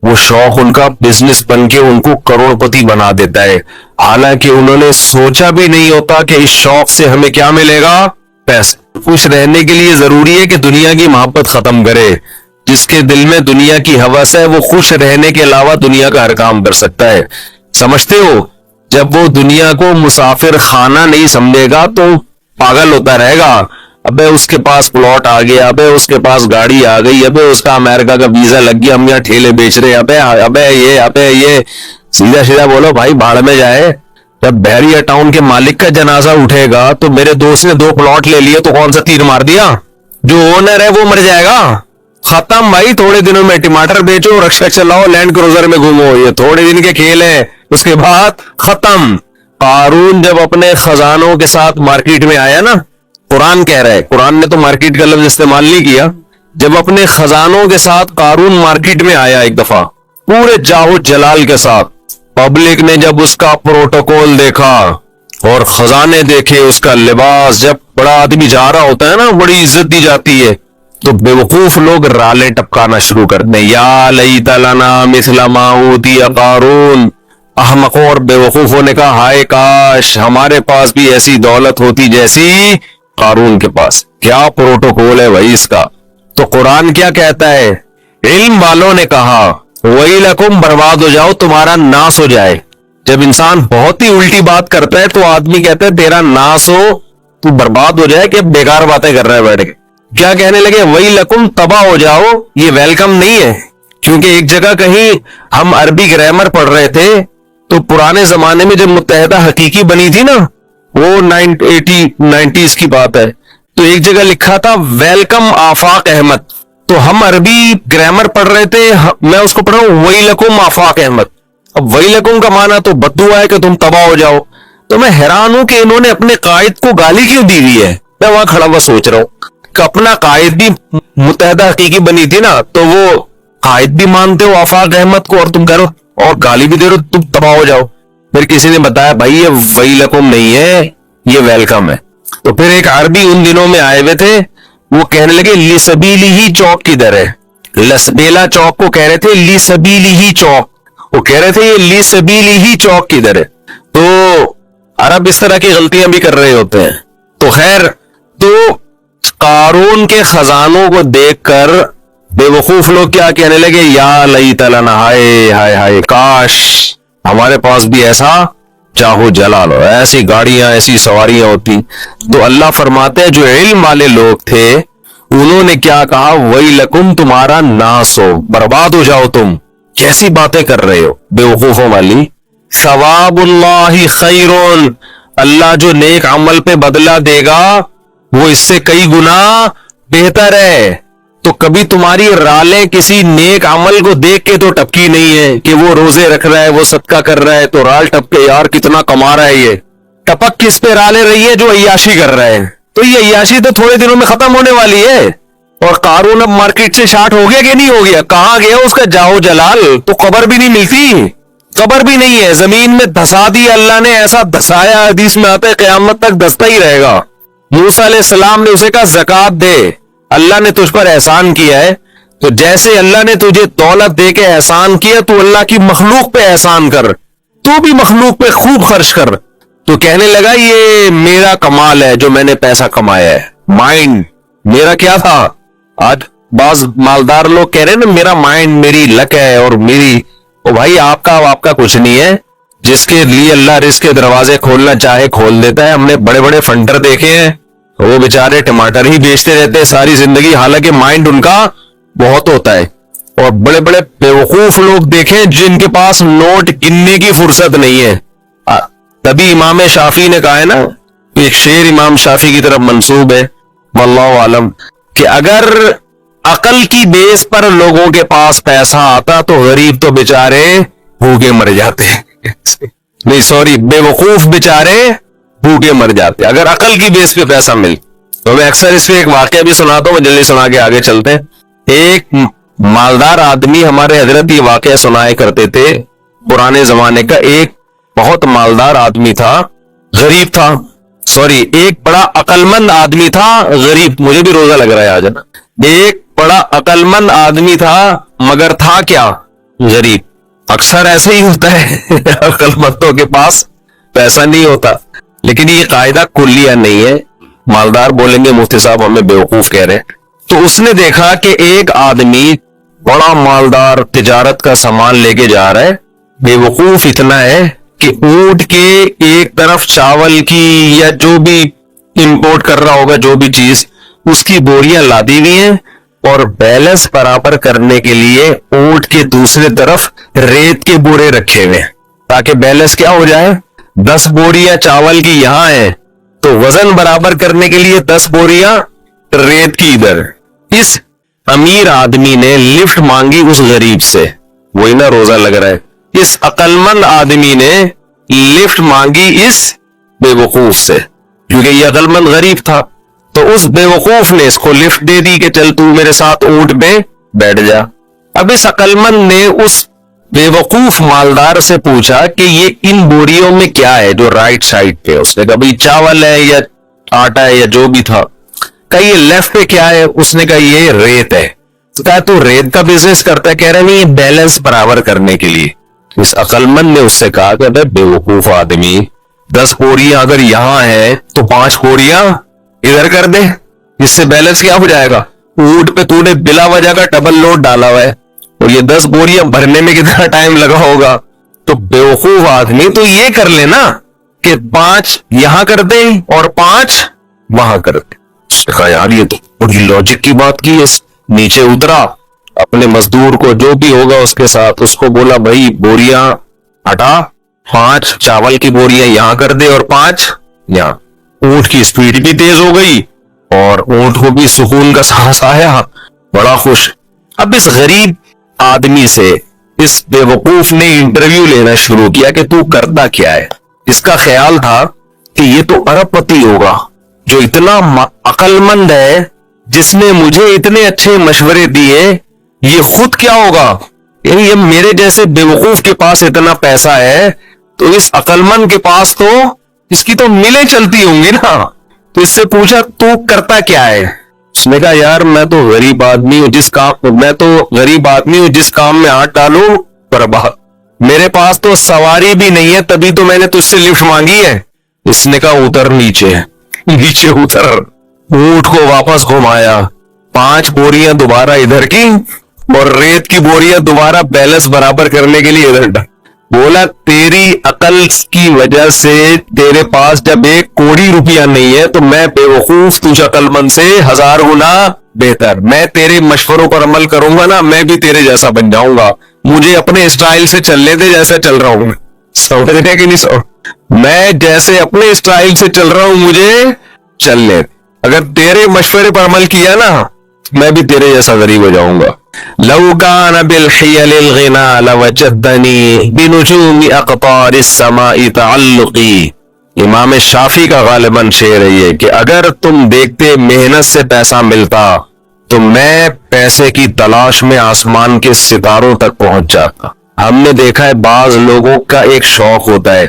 وہ شوق ان کا بزنس بن کے ان کو کروڑپتی بنا دیتا ہے، حالانکہ انہوں نے سوچا بھی نہیں ہوتا کہ اس شوق سے ہمیں کیا ملے گا، پیسے۔ خوش رہنے کے لیے ضروری ہے کہ دنیا کی محبت ختم کرے۔ جس کے دل میں دنیا کی ہوس ہے وہ خوش رہنے کے علاوہ دنیا کا ہر کام کر سکتا ہے۔ سمجھتے ہو، جب وہ دنیا کو مسافر خانہ نہیں سمجھے گا تو پاگل ہوتا رہے گا۔ ابے اس کے پاس پلاٹ آ گیا، ابے اس کے پاس گاڑی آ گئی، ابے اس کا امریکہ کا ویزا لگ گیا، ہم یہاں ٹھیلے بیچ رہے ہیں، ابے یہ سیدھا سیدھا بولو بھائی بھاڑ میں جائے۔ جب بحریہ ٹاؤن کے مالک کا جنازہ اٹھے گا تو میرے دوست نے 2 پلاٹ لے لیے تو کون سا تیر مار دیا؟ جو اونر ہے وہ مر جائے گا، ختم بھائی۔ تھوڑے دنوں میں ٹماٹر بیچو، رکشا چلاؤ، لینڈ کروزر میں گھومو، یہ تھوڑے دن کے کھیل ہیں، اس کے بعد ختم۔ قارون جب اپنے خزانوں کے ساتھ مارکیٹ میں آیا نا، قرآن کہہ رہا ہے، قرآن نے تو مارکیٹ کا لفظ استعمال نہیں کیا، جب اپنے خزانوں کے ساتھ قارون مارکیٹ میں آیا ایک دفعہ پورے جاہو جلال کے ساتھ، پبلک نے جب اس کا پروٹوکول دیکھا اور خزانے دیکھے، اس کا لباس، جب بڑا آدمی جا رہا ہوتا ہے نا بڑی عزت دی جاتی ہے، تو بیوقوف لوگ رالے ٹپکانا شروع کرتے ہیں، یا لیت لنا مثل ما اوتی قارون۔ احمقوں اور بیوقوفوں نے کہا ہائے کاش ہمارے پاس بھی ایسی دولت ہوتی جیسی قارون کے پاس۔ کیا پروٹوکول ہے بھائی اس کا۔ تو قرآن کیا کہتا ہے؟ علم والوں نے کہا وَيْلَكُمْ، برباد ہو جاؤ، تمہارا ناس ہو جائے۔ جب انسان بہت ہی الٹی بات کرتا ہے تو آدمی کہتا ہے تیرا ناس ہو، تو برباد ہو جائے، کہ بیکار باتیں کر رہا ہے بیٹھ کے۔ کیا کہنے لگے؟ وَيْلَكُمْ، تباہ ہو جاؤ۔ یہ ویلکم نہیں ہے، کیونکہ ایک جگہ کہیں ہم عربی گرامر پڑھ رہے تھے تو پرانے زمانے میں جب متحدہ حقیقی بنی تھی نا، وہ 90s کی بات ہے، تو ایک جگہ لکھا تھا ویلکم آفاق احمد، تو ہم عربی گرامر پڑھ رہے تھے، میں اس کو پڑھ رہا ہوں ویلکم آفاق احمد۔ اب ویلکم کا معنی تو بددعا ہے کہ تم تباہ ہو جاؤ۔ تو میں حیران ہوں کہ انہوں نے اپنے قائد کو گالی کیوں دی ہوئی ہے۔ میں وہاں کھڑا ہوا سوچ رہا ہوں کہ اپنا قائد بھی متحدہ حقیقی بنی تھی نا، تو وہ قائد بھی مانتے ہو آفاق احمد کو، اور تم کہہ رہو اور گالی بھی دے رہو تم تباہ ہو جاؤ۔ پھر کسی نے بتایا بھائی یہ ویلکم نہیں ہے، یہ ویلکم ہے۔ تو پھر ایک عربی ان دنوں میں آئے ہوئے تھے، وہ کہنے لگے لی سبیلی ہی چوک کدھر ہے؟ لسبیلا چوک کو کہہ رہے تھے لی سبیلی ہی چوک، وہ کہہ رہے تھے یہ لی سبیلی ہی چوک کدھر ہے۔ تو عرب اس طرح کی غلطیاں بھی کر رہے ہوتے ہیں۔ تو خیر، تو قارون کے خزانوں کو دیکھ کر بے وقوف لوگ کیا کہنے لگے؟ یا لیت لنا، ہائے ہائے ہائے کاش ہمارے پاس بھی ایسا چاہو جلال ہو، ایسی گاڑیاں، ایسی سواریاں ہوتی۔ تو اللہ فرماتے ہیں جو علم والے لوگ تھے انہوں نے کیا کہا؟ وَيْلَكُمْ، تمہارا ناس ہو، برباد ہو جاؤ تم، کیسی باتیں کر رہے ہو بیوقوفوں والی۔ ثواب اللہ خیرون، اللہ جو نیک عمل پہ بدلہ دے گا وہ اس سے کئی گنا بہتر ہے۔ تو کبھی تمہاری رالیں کسی نیک عمل کو دیکھ کے تو ٹپکی نہیں ہے کہ وہ روزے رکھ رہا ہے، وہ صدقہ کر رہا ہے تو رال ٹپکے یار کتنا کما رہا ہے۔ یہ ٹپک کس پہ رالیں رہی ہے؟ جو عیاشی کر رہا ہے۔ تو یہ عیاشی تو تھوڑے دنوں میں ختم ہونے والی ہے۔ اور قارون اب مارکیٹ سے شارٹ ہو گیا کہ نہیں ہو گیا؟ کہاں گیا اس کا جاؤ جلال؟ تو قبر بھی نہیں ملتی، قبر بھی نہیں ہے، زمین میں دھسا دیا اللہ نے، ایسا دھسایا حدیث میں آتا ہے قیامت تک دھستا ہی رہے گا۔ موسیٰ علیہ السلام نے اسے کہا زکوٰۃ دے، اللہ نے تجھ پر احسان کیا ہے، تو جیسے اللہ نے تجھے دولت دے کے احسان کیا تو اللہ کی مخلوق پہ احسان کر، تو بھی مخلوق پہ خوب خرچ کر۔ تو کہنے لگا یہ میرا کمال ہے جو میں نے پیسہ کمایا ہے، مائنڈ میرا کیا تھا۔ آج بعض مالدار لوگ کہہ رہے ہیں نا میرا مائنڈ، میری لک ہے اور میری، او بھائی آپ کا کچھ نہیں ہے۔ جس کے لیے اللہ رزق کے دروازے کھولنا چاہے کھول دیتا ہے۔ ہم نے بڑے بڑے فنڈر دیکھے ہیں، وہ بیچارے ٹماٹر ہی بیچتے رہتے ہیں ساری زندگی، حالانکہ مائنڈ ان کا بہت ہوتا ہے۔ اور بڑے بڑے بیوقوف لوگ دیکھیں جن کے پاس نوٹ گننے کی فرصت نہیں ہے۔ تبھی امام شافعی نے کہا ہے نا، ایک شعر امام شافعی کی طرف منسوب ہے واللہ عالم، کہ اگر عقل کی بیس پر لوگوں کے پاس پیسہ آتا تو غریب تو بیچارے بھوکے مر جاتے نہیں سوری بے وقوف بیچارے بھوکے مر جاتے اگر عقل کی بیس پہ پیسہ مل۔ تو میں اکثر اس پہ ایک واقعہ بھی سناتا ہوں، جلدی سنا کے آگے چلتے ہیں۔ ایک مالدار آدمی، ہمارے حضرت یہ واقعہ سنائے کرتے تھے پرانے زمانے کا، ایک بہت مالدار آدمی تھا، غریب تھا، ایک بڑا عقل مند آدمی تھا، غریب، مجھے بھی روزہ لگ رہا ہے آج نا۔ ایک بڑا عقل مند آدمی تھا مگر تھا کیا؟ غریب اکثر ایسے ہی ہوتا ہے عقل مندوں کے پاس پیسہ نہیں ہوتا. لیکن یہ قاعدہ کلیہ نہیں ہے. مالدار بولیں گے مفتی صاحب ہمیں بیوقوف کہہ رہے ہیں. تو اس نے دیکھا کہ ایک آدمی بڑا مالدار تجارت کا سامان لے کے جا رہا ہے. بیوقوف اتنا ہے کہ اونٹ کے ایک طرف چاول کی یا جو بھی امپورٹ کر رہا ہوگا جو بھی چیز اس کی بوریاں لادی ہوئی ہیں اور بیلنس برابر کرنے کے لیے اونٹ کے دوسرے طرف ریت کے بورے رکھے ہوئے ہیں تاکہ بیلنس کیا ہو جائے. 10 بوریاں چاول کی یہاں ہیں تو وزن برابر کرنے کے لیے 10 بوریاں ریت کی ادھر. اس امیر آدمی نے لفٹ مانگی اس غریب سے, وہی نا روزہ لگ رہا ہے. اس عقل مند آدمی نے لفٹ مانگی اس بے وقوف سے کیونکہ یہ عقل مند غریب تھا. تو اس بے وقوف نے اس کو لفٹ دے دی کہ چل تو میرے ساتھ اونٹ پہ بیٹھ جا. اب اس عقل مند نے اس بے وقوف مالدار سے پوچھا کہ یہ ان بوریوں میں کیا ہے جو رائٹ سائڈ پہ. اس نے کہا بھئی چاول ہے یا آٹا ہے یا جو بھی تھا. کہا یہ لیفٹ پہ کیا ہے؟ اس نے کہا یہ ریت ہے. تو کہا تو ریت کا بزنس کرتا ہے؟ کہہ رہا نہیں یہ بیلنس برابر کرنے کے لیے. اس عقل مند نے اس سے کہا کہ بے وقوف آدمی 10 بوریاں اگر یہاں ہیں تو 5 بوریاں ادھر کر دے, اس سے بیلنس کیا ہو جائے گا. اونٹ پہ تو نے بلا وجہ کا ڈبل لوڈ ڈالا ہوا ہے اور یہ 10 بوریاں بھرنے میں کتنا ٹائم لگا ہوگا. تو بیوقوف آدمی تو یہ کر لے نا کہ 5 یہاں کر دے اور 5 وہاں کر دے. اس نے کہا یار یہ تو بڑی لاجک کی بات کی ہے. نیچے اترا, اپنے مزدور کو جو بھی ہوگا اس کے ساتھ اس کو بولا بھائی بوریاں ہٹا, 5 چاول کی بوریاں یہاں کر دے اور 5 یہاں. اونٹ کی سپیڈ بھی تیز ہو گئی اور اونٹ کو بھی سکون کا سانس آیا, بڑا خوش. اب اس غریب آدمی سے اس بے وقوف نے انٹرویو لینا شروع کیا کہ تو کرتا کیا ہے. اس کا خیال تھا کہ یہ تو ارب پتی ہوگا جو اتنا عقل مند ہے, جس نے مجھے اتنے اچھے مشورے دیے. یہ خود کیا ہوگا, یعنی یہ میرے جیسے بے وقوف کے پاس اتنا پیسہ ہے تو اس عقل مند کے پاس تو اس کی تو ملیں چلتی ہوں گی نا. تو اس سے پوچھا تو کرتا کیا ہے. اس نے کہا یار میں تو غریب آدمی ہوں جس کام میں ہاتھ ڈالوں برباد. میرے پاس تو سواری بھی نہیں ہے تبھی تو میں نے تجھ سے لفٹ مانگی ہے. اس نے کہا اتر نیچے اتر. اونٹ کو واپس گھمایا, 5 بوریاں دوبارہ ادھر کی اور ریت کی بوریاں دوبارہ بیلنس برابر کرنے کے لیے ادھر ڈال. بولا تیری عقل کی وجہ سے تیرے پاس جب 1 کوڑی روپیہ نہیں ہے تو میں بے وقوف تجھ عقل مند سے 1000 گنا بہتر. میں تیرے مشوروں پر عمل کروں گا نا, میں بھی تیرے جیسا بن جاؤں گا. مجھے اپنے اسٹائل سے چلنے دے جیسا چل رہا ہوں. سمجھنے کی نہیں سمجھ, میں جیسے اپنے اسٹائل سے چل رہا ہوں مجھے چلنے. اگر تیرے مشورے پر عمل کیا نا میں بھی تیرے جیسا غریب ہو جاؤں گا. لو كان بالحيل الغنى لوجدني بنجوم اقطار السماء تعلقي. امام شافعی کا غالباً شعر ہے یہ کہ اگر تم دیکھتے محنت سے پیسہ ملتا تو میں پیسے کی تلاش میں آسمان کے ستاروں تک پہنچ جاتا. ہم نے دیکھا ہے بعض لوگوں کا ایک شوق ہوتا ہے,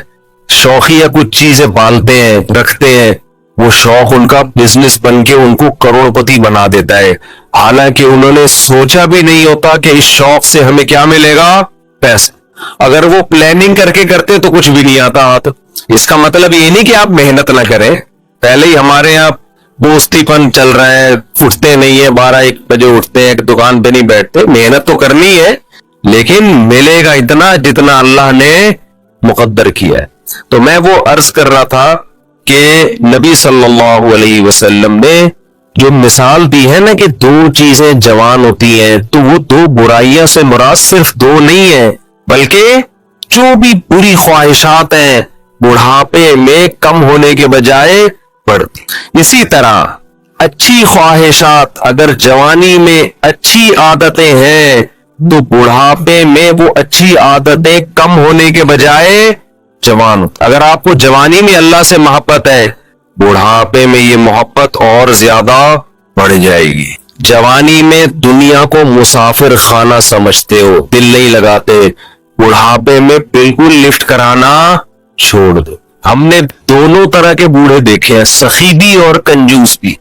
شوقیہ کچھ چیزیں پالتے ہیں رکھتے ہیں, وہ شوق ان کا بزنس بن کے ان کو کروڑ پتی بنا دیتا ہے, حالانکہ انہوں نے سوچا بھی نہیں ہوتا کہ اس شوق سے ہمیں کیا ملے گا, پیسے. اگر وہ پلاننگ کر کے کرتے تو کچھ بھی نہیں آتا ہاتھ. اس کا مطلب یہ نہیں کہ آپ محنت نہ کریں. پہلے ہی ہمارے یہاں بوستی پن چل رہا ہے, اٹھتے نہیں ہے, 12-1 بجے اٹھتے ہیں, دکان پہ نہیں بیٹھتے. محنت تو کرنی ہے لیکن ملے گا اتنا جتنا اللہ نے مقدر کیا ہے. تو میں وہ عرض کر رہا تھا کہ نبی صلی اللہ علیہ وسلم نے جو مثال دی ہے نا کہ 2 چیزیں جوان ہوتی ہیں تو وہ 2 برائیاں سے مراد صرف 2 نہیں ہیں بلکہ جو بھی بری خواہشات ہیں بڑھاپے میں کم ہونے کے بجائے بڑھتی. اسی طرح اچھی خواہشات اگر جوانی میں اچھی عادتیں ہیں تو بڑھاپے میں وہ اچھی عادتیں کم ہونے کے بجائے جوان. اگر آپ کو جوانی میں اللہ سے محبت ہے بڑھاپے میں یہ محبت اور زیادہ بڑھ جائے گی. جوانی میں دنیا کو مسافر خانہ سمجھتے ہو, دل نہیں لگاتے, بڑھاپے میں بالکل لفٹ کرانا چھوڑ دو. ہم نے دونوں طرح کے بوڑھے دیکھے ہیں, سخی بھی اور کنجوس بھی.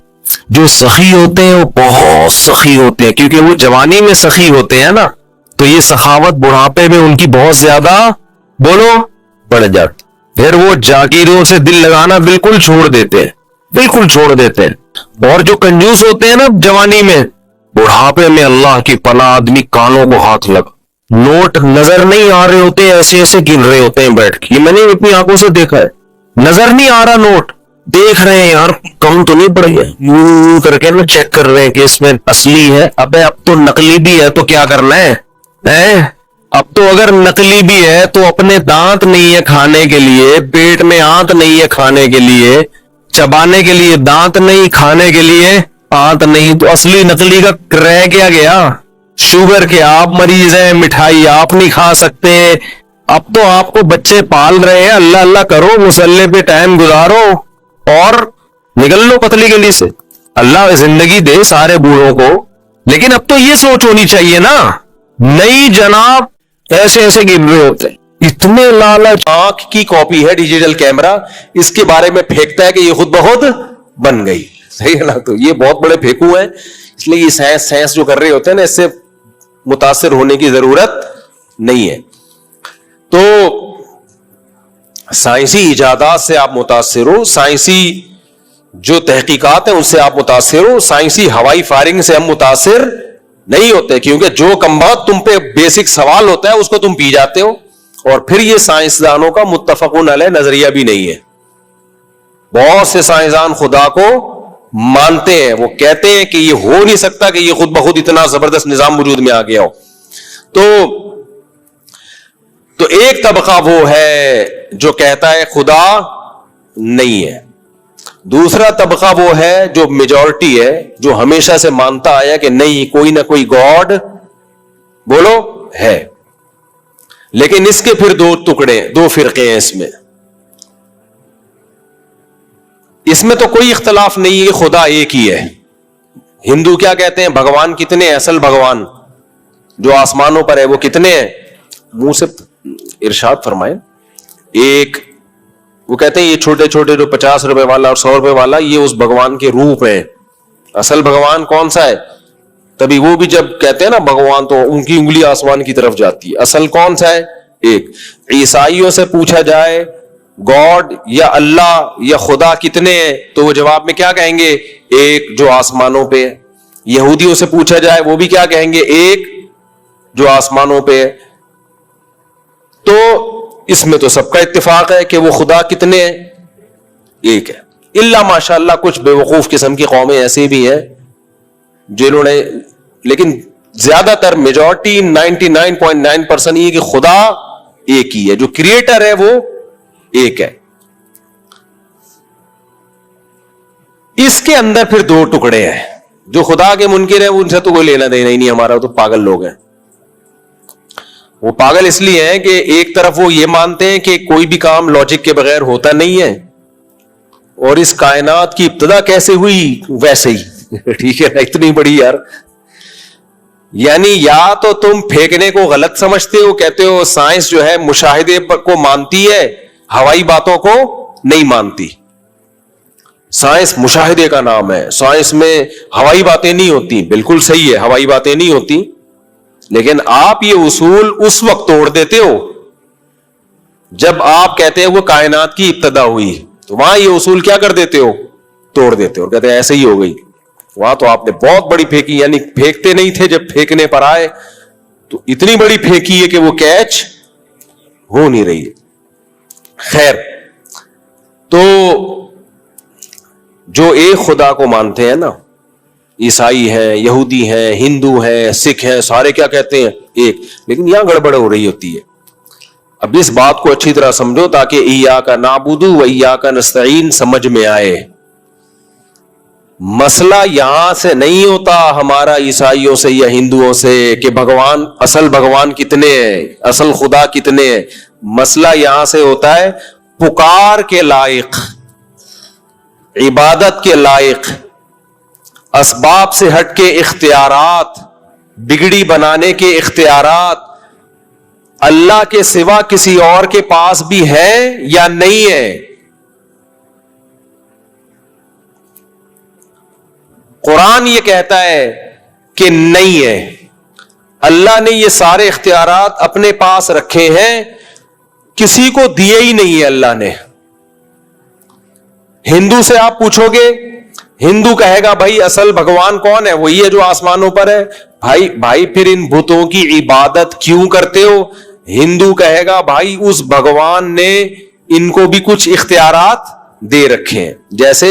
جو سخی ہوتے ہیں وہ بہت سخی ہوتے ہیں کیونکہ وہ جوانی میں سخی ہوتے ہیں نا, تو تو یہ سخاوت بڑھاپے میں ان کی بہت زیادہ بولو بڑھ جاتی. پھر وہ جاگیروں سے دل لگانا بالکل چھوڑ دیتے ہیں, بالکل چھوڑ دیتے ہیں. اور جو کنجوس ہوتے ہیں نا جوانی میں, بڑھاپے میں اللہ کی پناہ آدمی کانوں کو ہاتھ لگا, نوٹ نظر نہیں آ رہے ہوتے, ایسے ایسے گن رہے ہوتے ہیں بیٹھ کے. یہ میں نے اپنی آنکھوں سے دیکھا ہے, نظر نہیں آ رہا نوٹ, دیکھ رہے ہیں یار کم تو نہیں پڑ گیا, یوں کر کے نا چیک کر رہے ہیں کہ اس میں اصلی ہے. ابے اب تو نقلی بھی ہے تو کیا کرنا ہے, اب تو اگر نقلی بھی ہے تو اپنے دانت نہیں ہے کھانے کے لیے, پیٹ میں آنت نہیں ہے کھانے کے لیے, چبانے کے لیے دانت نہیں, کھانے کے لیے آنت نہیں, تو اصلی نقلی کا رہ کیا گیا. شوگر کے آپ مریض ہیں, مٹھائی آپ نہیں کھا سکتے. اب تو آپ کو بچے پال رہے ہیں, اللہ اللہ کرو, مصلے پہ ٹائم گزارو اور نکل لو پتلی گلی سے. اللہ زندگی دے سارے بوڑھوں کو, لیکن اب تو یہ سوچ ہونی چاہیے نا. نہیں جناب, ایسے ایسے گر رہے ہوتے ہیں, اتنے لالچ. آنکھ کی کاپی ہے ڈیجیٹل کیمرہ, اس کے بارے میں پھینکتا ہے کہ یہ خود بخود بن گئی. صحیح ہے نا, تو یہ بہت بڑے پھینکو ہیں. اس لیے یہ سائنس جو کر رہے ہوتے ہیں نا, اس سے متاثر ہونے کی ضرورت نہیں ہے. تو سائنسی ایجادات سے آپ متاثر ہو, سائنسی جو تحقیقات ہیں ان سے آپ متاثر ہو. سائنسی ہوائی فائرنگ سے ہم متاثر نہیں ہوتے, کیونکہ جو کم بات تم پہ بیسک سوال ہوتا ہے اس کو تم پی جاتے ہو. اور پھر یہ سائنسدانوں کا متفقون علیہ نظریہ بھی نہیں ہے. بہت سے سائنسدان خدا کو مانتے ہیں, وہ کہتے ہیں کہ یہ ہو نہیں سکتا کہ یہ خود بخود اتنا زبردست نظام وجود میں آ گیا ہو. تو ایک طبقہ وہ ہے جو کہتا ہے خدا نہیں ہے. دوسرا طبقہ وہ ہے جو میجورٹی ہے, جو ہمیشہ سے مانتا آیا کہ نہیں, کوئی نہ کوئی گاڈ بولو ہے. لیکن اس کے پھر دو ٹکڑے, دو فرقے ہیں اس میں تو کوئی اختلاف نہیں ہے, خدا ایک ہی ہے. ہندو کیا کہتے ہیں, بھگوان کتنے ہیں, اصل بھگوان جو آسمانوں پر ہے وہ کتنے ہیں, منہ سے ارشاد فرمائے. ایک وہ کہتے ہیں یہ چھوٹے چھوٹے جو 50 روپے والا اور 100 روپے والا, یہ اس بھگوان کے روپ ہیں. اصل بھگوان کون سا ہے, تبھی وہ بھی جب کہتے ہیں نا بھگوان تو ان کی انگلی آسمان کی طرف جاتی ہے. اصل کون سا ہے, ایک. عیسائیوں سے پوچھا جائے گاڈ یا اللہ یا خدا کتنے ہیں, تو وہ جواب میں کیا کہیں گے, ایک جو آسمانوں پہ ہے. یہودیوں سے پوچھا جائے وہ بھی کیا کہیں گے, ایک جو آسمانوں پہ ہے. تو اس میں تو سب کا اتفاق ہے کہ وہ خدا کتنے ہیں, ایک ہے. الا ماشاء اللہ کچھ بے وقوف قسم کی قومیں ایسی بھی ہیں جنہوں نے, لیکن زیادہ تر میجورٹی 99.9% یہ کہ خدا ایک ہی ہے, جو کریٹر ہے وہ ایک ہے. اس کے اندر پھر دو ٹکڑے ہیں. جو خدا کے منکر ہیں ان سے تو کوئی لینا دینا ہی نہیں ہمارا, تو پاگل لوگ ہیں. وہ پاگل اس لیے ہیں کہ ایک طرف وہ یہ مانتے ہیں کہ کوئی بھی کام لاجک کے بغیر ہوتا نہیں ہے, اور اس کائنات کی ابتدا کیسے ہوئی ویسے ہی. ٹھیک ہے نا, اتنی بڑی یار. یعنی یا تو تم پھینکنے کو غلط سمجھتے ہو, کہتے ہو سائنس جو ہے مشاہدے کو مانتی ہے, ہوائی باتوں کو نہیں مانتی. سائنس مشاہدے کا نام ہے, سائنس میں ہوائی باتیں نہیں ہوتی. بالکل صحیح ہے, ہوائی باتیں نہیں ہوتی, لیکن آپ یہ اصول اس وقت توڑ دیتے ہو جب آپ کہتے ہیں وہ کائنات کی ابتدا ہوئی, تو وہاں یہ اصول کیا کر دیتے ہو, توڑ دیتے ہو, کہتے ہیں ایسے ہی ہو گئی. وہاں تو آپ نے بہت بڑی پھینکی, یعنی پھینکتے نہیں تھے, جب پھینکنے پر آئے تو اتنی بڑی پھینکی ہے کہ وہ کیچ ہو نہیں رہی ہے. خیر, تو جو ایک خدا کو مانتے ہیں نا, عیسائی ہیں, یہودی ہیں, ہندو ہیں, سکھ ہیں, سارے کیا کہتے ہیں, ایک. لیکن یہاں گڑبڑ ہو رہی ہوتی ہے. اب اس بات کو اچھی طرح سمجھو تاکہ ایاک نعبد و ایاک نستعین سمجھ میں آئے. مسئلہ یہاں سے نہیں ہوتا ہمارا عیسائیوں سے یا ہندوؤں سے کہ بھگوان, اصل بھگوان کتنے ہیں, اصل خدا کتنے ہیں. مسئلہ یہاں سے ہوتا ہے پکار کے لائق, عبادت کے لائق, اسباب سے ہٹ کے اختیارات, بگڑی بنانے کے اختیارات اللہ کے سوا کسی اور کے پاس بھی ہے یا نہیں ہے. قرآن یہ کہتا ہے کہ نہیں ہے. اللہ نے یہ سارے اختیارات اپنے پاس رکھے ہیں, کسی کو دیے ہی نہیں ہے اللہ نے. ہندو سے آپ پوچھو گے, ہندو کہے گا بھائی اصل بھگوان کون ہے؟ وہی ہے جو آسمانوں پر ہے. بھائی پھر ان بتوں کی عبادت کیوں کرتے ہو؟ ہندو کہے گا بھائی اس بھگوان نے ان کو بھی کچھ اختیارات دے رکھے ہیں. جیسے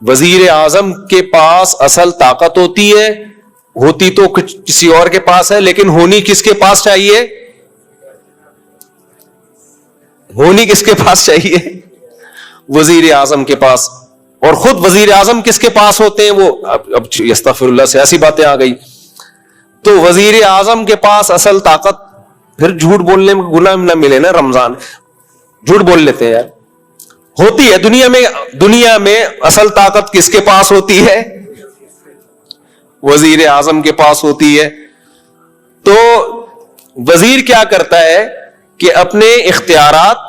وزیر اعظم کے پاس اصل طاقت ہوتی تو کسی اور کے پاس ہے, لیکن ہونی کس کے پاس چاہیے؟ ہونی کس کے پاس چاہیے؟ وزیر اعظم کے پاس. اور خود وزیر اعظم کس کے پاس ہوتے ہیں؟ وہ اب استغفر اللہ سیاسی باتیں آ گئی. تو وزیر اعظم کے پاس اصل طاقت, پھر جھوٹ بولنے میں گناہ نہ ملے نا, رمضان جھوٹ بول لیتے ہیں یار, ہوتی ہے دنیا میں اصل طاقت کس کے پاس ہوتی ہے؟ وزیر اعظم کے پاس ہوتی ہے. تو وزیر کیا کرتا ہے کہ اپنے اختیارات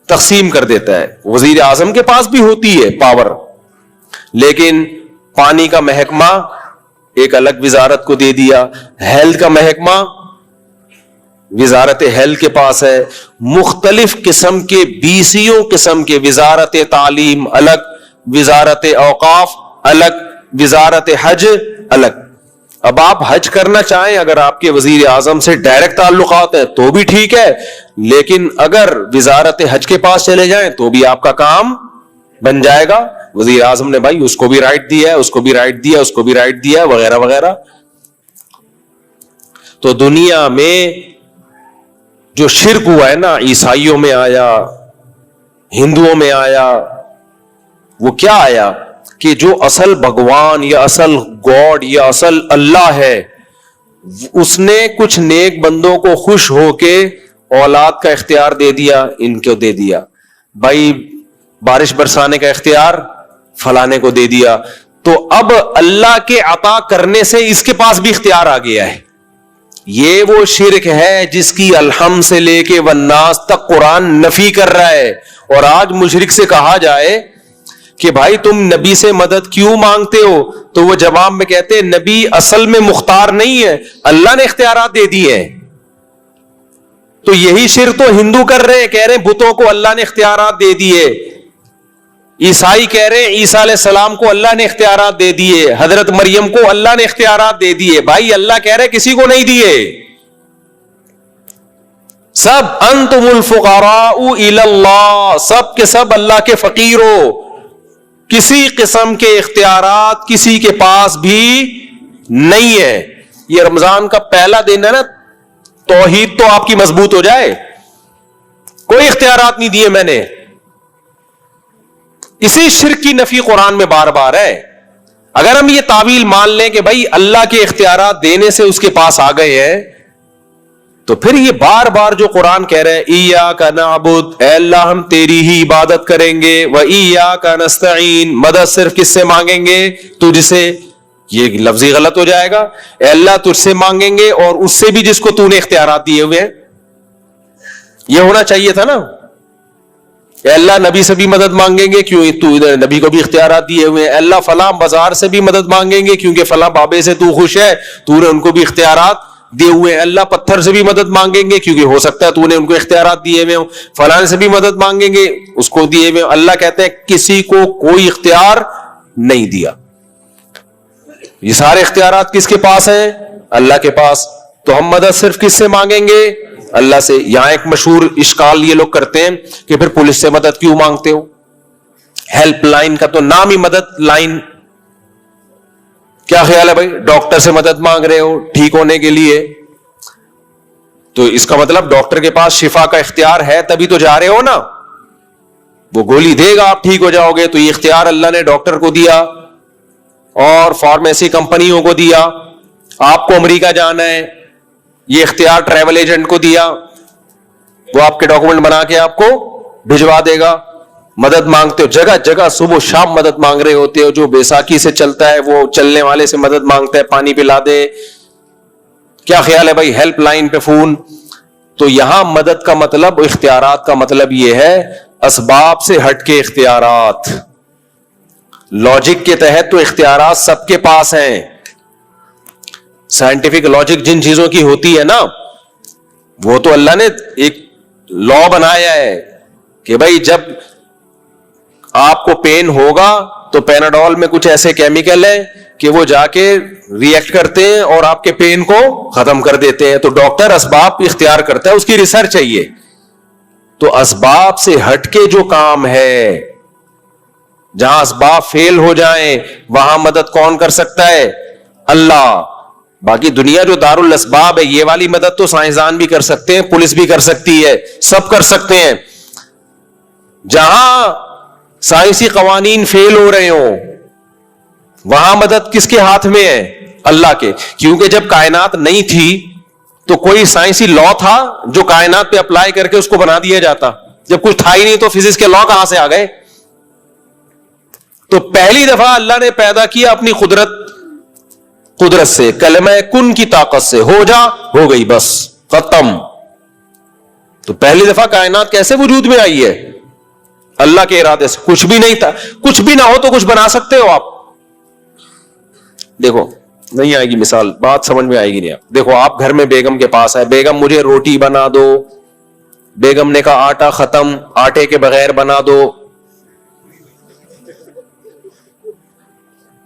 تقسیم کر دیتا ہے. وزیر اعظم کے پاس بھی ہوتی ہے پاور, لیکن پانی کا محکمہ ایک الگ وزارت کو دے دیا, ہیلتھ کا محکمہ وزارت ہیلتھ کے پاس ہے, مختلف قسم کے 20 قسم کے وزارت تعلیم الگ, وزارت اوقاف الگ, وزارت حج الگ. اب آپ حج کرنا چاہیں, اگر آپ کے وزیر اعظم سے ڈائریکٹ تعلقات ہیں تو بھی ٹھیک ہے, لیکن اگر وزارت حج کے پاس چلے جائیں تو بھی آپ کا کام بن جائے گا. وزیر اعظم نے بھائی اس کو بھی رائٹ دیا ہے, اس کو بھی رائٹ دیا, اس کو بھی رائٹ دیا, وغیرہ وغیرہ. تو دنیا میں جو شرک ہوا ہے نا, عیسائیوں میں آیا, ہندوؤں میں آیا, وہ کیا آیا کہ جو اصل بھگوان یا اصل گاڈ یا اصل اللہ ہے, اس نے کچھ نیک بندوں کو خوش ہو کے اولاد کا اختیار دے دیا, ان کو دے دیا. بھائی بارش برسانے کا اختیار فلانے کو دے دیا. تو اب اللہ کے عطا کرنے سے اس کے پاس بھی اختیار آ گیا ہے. یہ وہ شرک ہے جس کی الحمد سے لے کے والناس تک قرآن نفی کر رہا ہے. اور آج مشرک سے کہا جائے کہ بھائی تم نبی سے مدد کیوں مانگتے ہو, تو وہ جواب میں کہتے ہیں نبی اصل میں مختار نہیں ہے, اللہ نے اختیارات دے دیے ہیں. تو یہی شرک تو ہندو کر رہے ہیں, کہہ رہے ہیں بتوں کو اللہ نے اختیارات دے دیے. عیسائی کہہ رہے ہیں عیسیٰ علیہ السلام کو اللہ نے اختیارات دے دیے, حضرت مریم کو اللہ نے اختیارات دے دیے. بھائی اللہ کہہ رہے کسی کو نہیں دیے. سب انتم الفقراء الی اللہ, سب کے سب اللہ کے فقیر ہو. کسی قسم کے اختیارات کسی کے پاس بھی نہیں ہے. یہ رمضان کا پہلا دن ہے نا, توحید تو آپ کی مضبوط ہو جائے. کوئی اختیارات نہیں دیے میں نے. اسی شرک کی نفی قرآن میں بار بار ہے. اگر ہم یہ تعویل مان لیں کہ بھائی اللہ کے اختیارات دینے سے اس کے پاس آ گئے ہیں, تو پھر یہ بار بار جو قرآن کہہ رہے ہیں ایاک نعبد, اے اللہ ہم تیری ہی عبادت کریں گے, و ایاک نستعین, مدد صرف کس سے مانگیں گے؟ تجھ سے. یہ لفظی غلط ہو جائے گا. اے اللہ تجھ سے مانگیں گے اور اس سے بھی جس کو تو نے اختیارات دیے ہوئے ہیں. یہ ہونا چاہیے تھا نا. اے اللہ نبی سے بھی مدد مانگیں گے کیوں تو نبی کو بھی اختیارات دیے ہوئے ہیں. اے اللہ فلاں بازار سے بھی مدد مانگیں گے کیونکہ فلاں بابے سے تو خوش ہے, تو نے ان کو بھی اختیارات دیے ہوئے ہیں. اللہ پتھر سے بھی مدد مانگیں گے کیونکہ ہو سکتا ہے تو نے ان کو اختیارات دیے ہوئے ہوں. فلاں سے بھی مدد مانگیں گے, اس کو دیے ہوئے. اللہ کہتے ہیں کسی کو کوئی اختیار نہیں دیا. یہ سارے اختیارات کس کے پاس ہیں؟ اللہ کے پاس. تو ہم مدد صرف کس سے مانگیں گے؟ اللہ سے. یہاں ایک مشہور اشکال یہ لوگ کرتے ہیں کہ پھر پولیس سے مدد کیوں مانگتے ہو؟ ہیلپ لائن کا تو نام ہی مدد لائن. کیا خیال ہے بھائی؟ ڈاکٹر سے مدد مانگ رہے ہو ٹھیک ہونے کے لیے, تو اس کا مطلب ڈاکٹر کے پاس شفا کا اختیار ہے تبھی تو جا رہے ہو نا. وہ گولی دے گا آپ ٹھیک ہو جاؤ گے. تو یہ اختیار اللہ نے ڈاکٹر کو دیا اور فارمیسی کمپنیوں کو دیا. آپ کو امریکہ جانا ہے, یہ اختیار ٹریول ایجنٹ کو دیا, وہ آپ کے ڈاکومنٹ بنا کے آپ کو بھجوا دے گا. مدد مانگتے ہو جگہ جگہ, صبح شام مدد مانگ رہے ہوتے ہو. جو بیساکھی سے چلتا ہے وہ چلنے والے سے مدد مانگتا ہے پانی پلا دے. کیا خیال ہے بھائی؟ ہیلپ لائن پہ فون. تو یہاں مدد کا مطلب, اختیارات کا مطلب یہ ہے اسباب سے ہٹ کے اختیارات. لاجک کے تحت تو اختیارات سب کے پاس ہیں, سائنٹیفک لاجک جن چیزوں کی ہوتی ہے نا, وہ تو اللہ نے ایک لا بنایا ہے کہ بھائی جب آپ کو پین ہوگا تو پیناڈول میں کچھ ایسے کیمیکل ہیں کہ وہ جا کے ری ایکٹ کرتے ہیں اور آپ کے پین کو ختم کر دیتے ہیں. تو ڈاکٹر اسباب اختیار کرتا ہے, اس کی ریسرچ چاہیے. تو اسباب سے ہٹ کے جو کام ہے, جہاں اسباب فیل ہو جائیں وہاں مدد کون کر سکتا ہے؟ اللہ. باقی دنیا جو دار الاسباب ہے, یہ والی مدد تو سائنسدان بھی کر سکتے ہیں, پولیس بھی کر سکتی ہے, سب کر سکتے ہیں. جہاں سائنسی قوانین فیل ہو رہے ہوں وہاں مدد کس کے ہاتھ میں ہے؟ اللہ کے. کیونکہ جب کائنات نہیں تھی تو کوئی سائنسی لا تھا جو کائنات پہ اپلائی کر کے اس کو بنا دیا جاتا؟ جب کچھ تھا ہی نہیں تو فزکس کے لا کہاں سے آ گئے؟ تو پہلی دفعہ اللہ نے پیدا کیا اپنی قدرت سے, کلمہ کن کی طاقت سے, ہو جا, ہو گئی, بس ختم. تو پہلی دفعہ کائنات کیسے وجود میں آئی ہے؟ اللہ کے ارادے سے. کچھ بھی نہیں تھا, کچھ بھی نہ ہو تو کچھ بنا سکتے ہو آپ. دیکھو نہیں آئے گی مثال, بات سمجھ میں آئے گی نہیں. آپ دیکھو, آپ گھر میں بیگم کے پاس ہے, بیگم مجھے روٹی بنا دو. بیگم نے کہا آٹا ختم, آٹے کے بغیر بنا دو.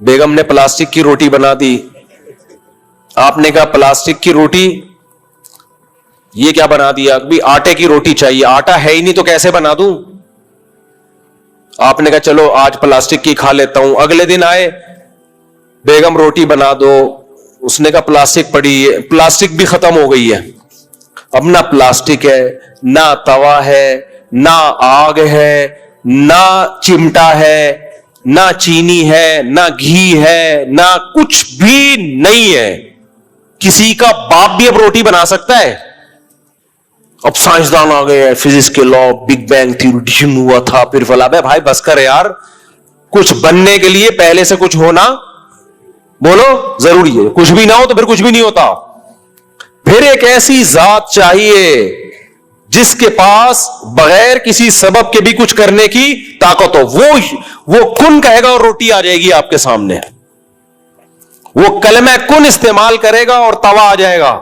بیگم نے پلاسٹک کی روٹی بنا دی. آپ نے کہا پلاسٹک کی روٹی, یہ کیا بنا دیا؟ ابھی آٹے کی روٹی چاہیے, آٹا ہے ہی نہیں تو کیسے بنا دوں؟ آپ نے کہا چلو آج پلاسٹک کی کھا لیتا ہوں. اگلے دن آئے, بیگم روٹی بنا دو. اس نے کہا پلاسٹک پڑی ہے, پلاسٹک بھی ختم ہو گئی ہے. اب نہ پلاسٹک ہے, نہ توا ہے, نہ آگ ہے, نہ چمٹا ہے, نہ چینی ہے, نہ گھی ہے, نہ کچھ بھی نہیں ہے. کسی کا باپ بھی اب روٹی بنا سکتا ہے؟ اب سائنسدان آ گئے, فزکس کے لا, بگ بینگ تھیوری ہوا تھا, پھر فلا. بھائی بس کر یار, کچھ بننے کے لیے پہلے سے کچھ ہونا بولو ضروری ہے. کچھ بھی نہ ہو تو پھر کچھ بھی نہیں ہوتا. پھر ایک ایسی ذات چاہیے جس کے پاس بغیر کسی سبب کے بھی کچھ کرنے کی طاقت ہو. وہ کن کہے گا اور روٹی آ جائے گی آپ کے سامنے. وہ کلمہ کن استعمال کرے گا اور توا آ جائے گا.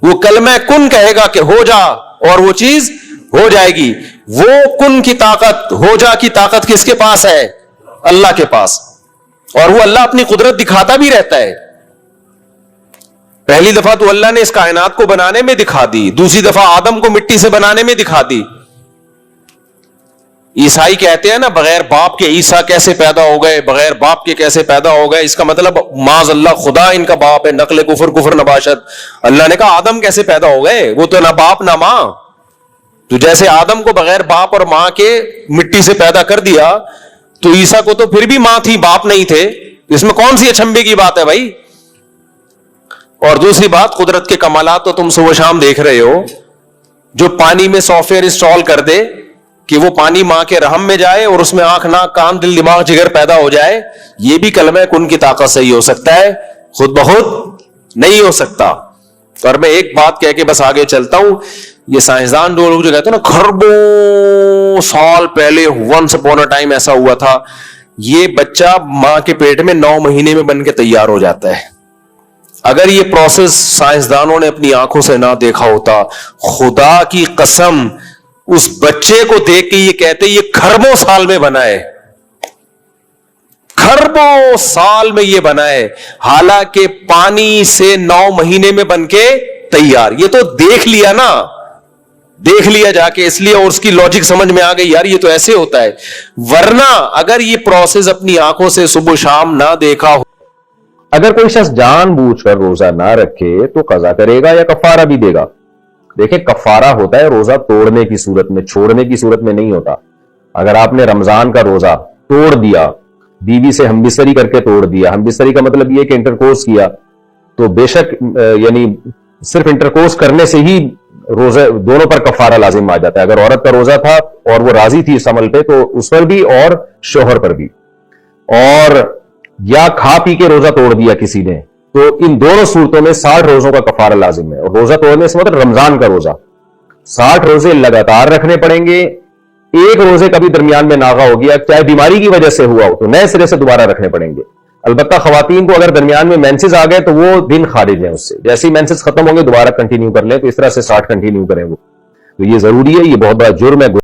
وہ کلمہ کن کہے گا کہ ہو جا اور وہ چیز ہو جائے گی. وہ کن کی طاقت, ہو جا کی طاقت کس کے پاس ہے؟ اللہ کے پاس. اور وہ اللہ اپنی قدرت دکھاتا بھی رہتا ہے. پہلی دفعہ تو اللہ نے اس کائنات کو بنانے میں دکھا دی, دوسری دفعہ آدم کو مٹی سے بنانے میں دکھا دی. عیسائی کہتے ہیں نا بغیر باپ کے عیسیٰ کیسے پیدا ہو گئے, بغیر باپ کے کیسے پیدا ہو گئے. اس کا مطلب معاذ اللہ خدا ان کا باپ ہے, نقل کفر نباشت. اللہ نے کہا آدم کیسے پیدا ہو گئے, وہ تو نہ باپ نہ ماں. تو جیسے آدم کو بغیر باپ اور ماں کے مٹی سے پیدا کر دیا, تو عیسیٰ کو تو پھر بھی ماں تھی, باپ نہیں تھے. اس میں کون سی اچھمبے کی بات ہے بھائی؟ اور دوسری بات, قدرت کے کمالات تو تم صبح شام دیکھ رہے ہو. جو پانی میں سافٹ ویئر انسٹال کر دے کہ وہ پانی ماں کے رحم میں جائے اور اس میں آنکھ ناک کان دل دماغ جگر پیدا ہو جائے, یہ بھی کلمہ کن کی طاقت سے ہی ہو سکتا ہے, خود بخود نہیں ہو سکتا. اور میں ایک بات کہہ کے بس آگے چلتا ہوں. یہ سائنسدان جو لوگ جو کہتے ہیں نا کھربوں سال پہلے ونس اپون اے ٹائم ایسا ہوا تھا, یہ بچہ ماں کے پیٹ میں 9 مہینے میں بن کے تیار ہو جاتا ہے. اگر یہ پروسیس سائنسدانوں نے اپنی آنکھوں سے نہ دیکھا ہوتا, خدا کی قسم اس بچے کو دیکھ کے یہ کہتے یہ کھربوں سال میں بنا ہے, کھربوں سال میں یہ بنا ہے, حالانکہ پانی سے 9 مہینے میں بن کے تیار. یہ تو دیکھ لیا نا, دیکھ لیا جا کے, اس لیے اور اس کی لاجک سمجھ میں آ گئی یار یہ تو ایسے ہوتا ہے. ورنہ اگر یہ پروسیس اپنی آنکھوں سے صبح شام نہ دیکھا ہو, اگر کوئی شخص جان بوجھ کر روزہ نہ رکھے تو قضا کرے گا یا کفارہ بھی دے گا. دیکھیں کفارہ ہوتا ہے روزہ توڑنے کی صورت میں, چھوڑنے کی صورت میں نہیں ہوتا. اگر آپ نے رمضان کا روزہ توڑ دیا, بیوی سے ہمبستری کر کے توڑ دیا, ہمبستری کا مطلب یہ کہ انٹرکورس کیا, تو بے شک یعنی صرف انٹرکورس کرنے سے ہی روزہ دونوں پر کفارہ لازم آ جاتا ہے. اگر عورت کا روزہ تھا اور وہ راضی تھی اس عمل پہ تو اس پر بھی اور شوہر پر بھی. اور یا کھا پی کے روزہ توڑ دیا کسی نے, تو ان دونوں صورتوں میں 60 روزوں کا کفارہ لازم ہے. اور روزہ توڑنے سے مطلب رمضان کا روزہ 60 روزے لگاتار رکھنے پڑیں گے. ایک روزے کبھی درمیان میں ناغا ہو گیا, چاہے بیماری کی وجہ سے ہوا ہو, تو نئے سرے سے دوبارہ رکھنے پڑیں گے. البتہ خواتین کو اگر درمیان میں مینسز آ گئے تو وہ دن خارج ہیں اس سے، جیسے ہی مینسز ختم ہوں گے دوبارہ کنٹینیو کر لیں، تو اس طرح سے 60 کنٹینیو کریں وہ. تو یہ ضروری ہے، یہ بہت بڑا جرم ہے.